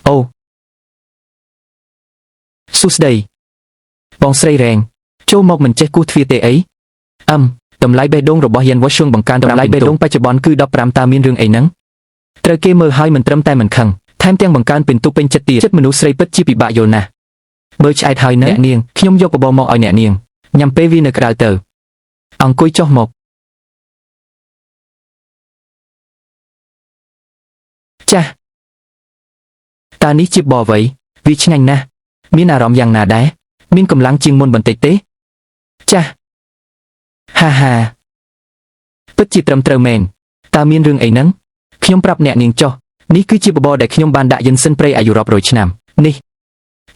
អូសួស្ដីបងស្រីរ៉េងចូលមកមិនចេះគូសទ្វារទេអីតម្លៃបេះដូងរបស់យ៉ានវ៉ាស៊ុងបង្កើនតម្លៃបេះដូងបច្ចុប្បន្នគឺ15តើមានរឿងអីហ្នឹងត្រូវគេមើលហើយមិនត្រឹមតែមិនខឹងថែមទាំងបង្កើនពិន្ទុពេញចិត្តទៀតចិត្តមនុស្សស្រីពិតជាពិបាកយល់ណាស់មើលឆ្អែតហើយអ្នកនាងខ្ញុំយកបបរមកឲ្យអ្នកនាងញ៉ាំពេលវានៅក្រៅទៅអង្គុយចុះមកចាស់តើនេះជាបបរអ្វីវាឆ្ងាញ់ណាស់មានអារម្មណ៍យ៉ាងណាដែរមានកម្លាំងជាងមុនបន្តិចទេចាស់ហាពិតជាត្រឹមត្រូវមែនតើមានរឿងអីហ្នឹងខ្ញុំប្រាប់អ្នកនាងចុះនេះគឺជាបបរដែលខ្ញុំបានដាក់យិនសិនព្រៃអាយុរាប់រយឆ្នាំនេះ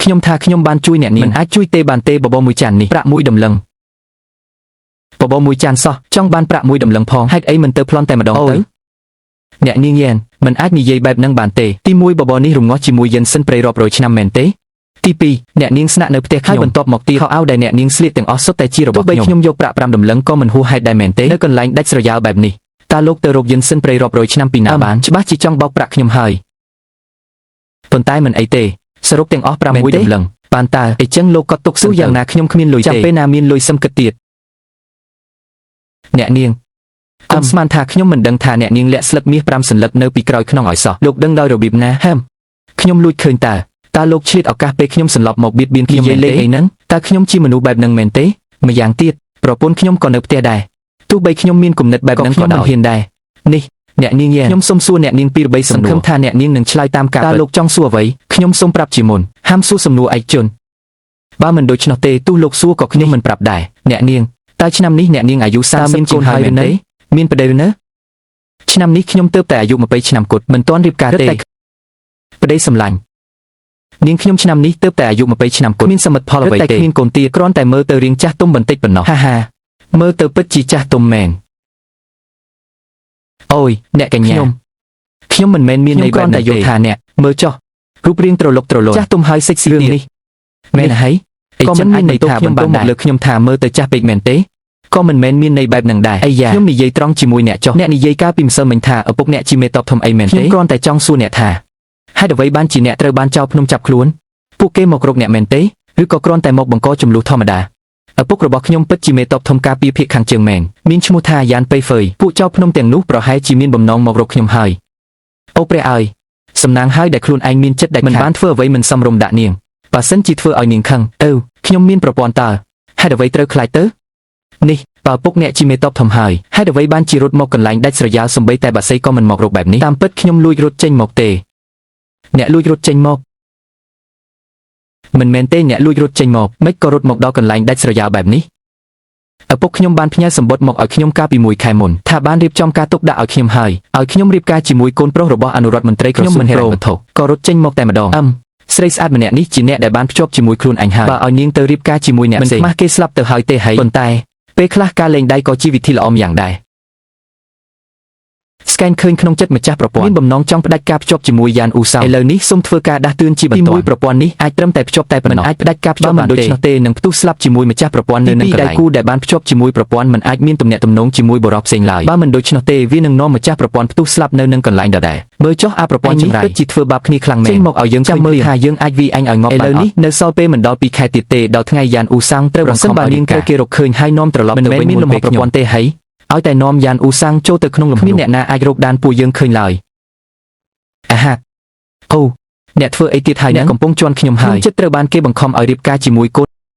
ខ្ញុំថាខ្ញុំបានជួយអ្នកនាងមិនអាចជួយទេបានទេបបរមួយចាននេះប្រាក់មួយដំឡឹងបបរមួយចានសោះចង់បានប្រាក់មួយដំឡឹងផងហេតុអីមិនទៅប្លន់តែម្ដងទៅអ្នកនាងយ៉ែនមិនអាចនិយាយបែបហ្នឹងបានទេទី1បបរនេះរងាស់ជាមួយយិនសិនព្រៃរាប់រយឆ្នាំមែនទេទី2អ្នកនាងស្នាក់នៅផ្ទះខ្ញុំហើយបន្ទាប់មកទៀតខោអាវដែលអ្នកនាងស្លៀកទាំងអស់សុទ្ធតែជារបស់ខ្ញុំយកប្រាក់5ដំឡឹងក៏មិនហួសហេតុដែរមែនទេនៅកន្លែងដាច់ស្រយាលបែបនេះតើលោកទៅរកយិនសិនព្រៃរាប់រយឆ្នាំពីណាបានច្បាស់ជាចង់បោកប្រាក់ខ្ញុំហើយប៉ុន្តែមិនអីទេសរុបទាំងអស់6ដំឡឹងបានតើអីចឹងលោកក៏ទុកស៊ូយ៉ាងណាខ្ញុំគ្មានលុយទេចាំពេលណាមានលុយសឹមគិតទៀតអ្នកនាងកុំស្មានថាខ្ញុំមិនដឹងថាអ្នកនាងលាក់ស្លឹកមាស5សន្លឹកនៅពីក្រោយខ្នងឲ្យសោះលោកដឹងដោយរបៀបណាខ្ញុំលួចឃើញតើលោកឆ្លៀតឱកាសពេលខ្ញុំសន្លប់មកបៀតបៀនខ្ញុំលេងអីហ្នឹងតើខ្ញុំជាមនុស្សបែបហ្នឹងមែនទេម្យ៉ាងទៀតប្រពន្ធខ្ញុំក៏នៅផ្ទះដែរទោះបីខ្ញុំមានគំនិតបែបហ្នឹងក៏មិនហ៊ានដែរនេះអ្នកនាងខ្ញុំសុំសួរអ្នកនាងពីរបីសំណួរថាអ្នកនាងនឹងឆ្លើយតាមការតើលោកចង់សួរអ្វីខ្ញុំសូមប្រាប់ជាមុនហាមសួរសំណួរឯកជនបើមិនដូច្នោះទេទោះលោកសួរក៏ខ្ញុំមិនប្រាប់ដែរអ្នកនាងតើឆ្នាំនេះអ្នកនាងអាយុ30មានកូនហើយឬនៅមានប្តីឬនៅឆ្នាំនេះខ្ញុំទើបតែអាយុ20ឆ្នាំគត់មិនទាន់រៀបការទេប្តីសម្លាញ់នាងខ្ញុំឆ្នាំនេះទើបតែអាយុ20ឆ្នាំគត់មានសមិទ្ធផលអ្វីទេគ្មានកូនទាគ្រាន់តែមើលទៅរាងចាស់ទុំបន្តិចប៉ុណ្ណោះហាមើលទៅពិតជាចាស់ទុំមែនអូយអ្នកកញ្ញាខ្ញុំមិនមែនមានន័យបែបតែយកថាអ្នកមើលចុះរូបរាងត្រលុកត្រលន់ចាស់ទុំហើយសិចស៊ីរឿងនេះមែនហើយក៏មិនមានន័យថាបន្តមកលើខ្ញុំថាមើលទៅចាស់ពេកមែនទេក៏មិនមែនមានន័យបែបហ្នឹងដែរខ្ញុំនិយាយត្រង់ជាមួយអ្នកចុះអ្នកនិយាយកាលពីម្សិលមិញថាឪពុកអ្នកជាមេតបធំអីមែនទេខ្ញុំគ្រាន់តែចង់សួរអ្នកថាហេតុអ្វីបានជាអ្នកត្រូវបានចោរភ្នំចាប់ខ្លួនពួកគេមករកអ្នកមែនទេឬក៏គ្រាន់តែមកបង្កចំនួនធម្មតាឪពុករបស់ខ្ញុំពិតជាមេតបធំការពារភៀកខាងជើងមែនមានឈ្មោះថាយ៉ានប៉េហ្វឺយពួកចោរភ្នំទាំងនោះប្រហែលជាមានបំណងមករកខ្ញុំហើយអូព្រះអើយសំណាងហើយដែលខ្លួនឯងមានចិត្តដែលមិនបានធ្វើអ្វីមិនសមរម្យដាក់នាងបើសិនជាធ្វើឲ្យនាងខឹងខ្ញុំមានប្រព័ន្ធតើហេតុអ្វីត្រូវខ្លាចទៅនេះបើពុកអ្នកជាមេតបធំហើយហេតុអ្វីបានជារត់មកកន្លែងដាច់ស្រយាលសំបីតែបាសីក៏មិនមករកបែបនេះតាមពិតខ្ញុំលួចរត់ចេញមកទេអ្នកលួចរត់ចេញមកមិនមែនទេអ្នកលួចរត់ចេញមកមិនក៏រត់មកដល់កន្លែងដាច់ស្រយាលបែបនេះឪពុកខ្ញុំបានផ្ញើសម្បត្តិមកឲ្យខ្ញុំកាលពី1 ខែមុនថាបានរៀបចំការទុកដាក់ឲ្យខ្ញុំហើយឲ្យខ្ញុំរៀបការជាមួយកូនប្រុសរបស់អនុរដ្ឋមន្ត្រីក្រសួងហិរញ្ញវត្ថុក៏រត់ចេញមកតែម្ដងស្រីស្អាតម្នាក់នេះជាអ្នកដែលបានភ្ជាប់ជាមួយខ្លួនអញហើយបើឲ្យនាងទៅរៀបការជាមួយអ្នកផ្សេងមិនខ្មាស់គេស្លាប់ទៅហើយទេហើយប៉ុន្តែពេលខ្លះការលេងដៃក៏ជាវិធីល្អម្យ៉ាងដែរស្កែនឃើញក្នុងចិត្តម្ចាស់ប្រព័ន្ធមានបំណងចង់ផ្ដាច់ការភ្ជាប់ជាមួយយ៉ានអ៊ូសាឥឡូវនេះសូមធ្វើការដាស់តឿនជាបន្តទី1ប្រព័ន្ធនេះអាចត្រឹមតែភ្ជាប់តែប៉ុណ្ណោះអាចផ្ដាច់ការភ្ជាប់បានដូច្នោះទេនឹងផ្ទុះស្លាប់ជាមួយម្ចាស់ប្រព័ន្ធនៅនឹងកន្លែងគូដែលបានភ្ជាប់ជាមួយប្រព័ន្ធមិនអាចមានទំនាក់ទំនងជាមួយបុរសផ្សេងឡើយបើមិនដូច្នោះទេវានឹងនាំម្ចាស់ប្រព័ន្ធផ្ទុះស្លាប់នៅនឹងកន្លែងដដែលមើលចុះអាប្រព័ន្ធនេះពិតជាធ្វើបាបគ្នាខ្លាំងមែនចេញមកឲ្យយើងចាំមើលថាយើងអាចវាយអញឲ្យងាប់ឥឡូវនេះនៅសល់ពេលមិនដល់2 ខែទៀតទេដល់ថ្ងៃយ៉ានអ៊ូសាំងត្រូវបង្ខំឲ្យនាងត្រូវគេរកឃើញហើយនាំត្រឡប់ទៅវិញមានលំហប្រព័ន្ធទេហើយឲ្យតែនាំយ៉ានអ៊ូសាំងចូលទៅក្នុងលំហគ្មានអ្នកណាអាចរកដានពួកយើងឃើញឡើយអូអ្នកធ្វើអីទៀតហើយអ្នកកំពុងជន់ខ្ញុំហើយចិត្តត្រូវបានគេបង្ខំឲ្យរៀបការជាមួយកូន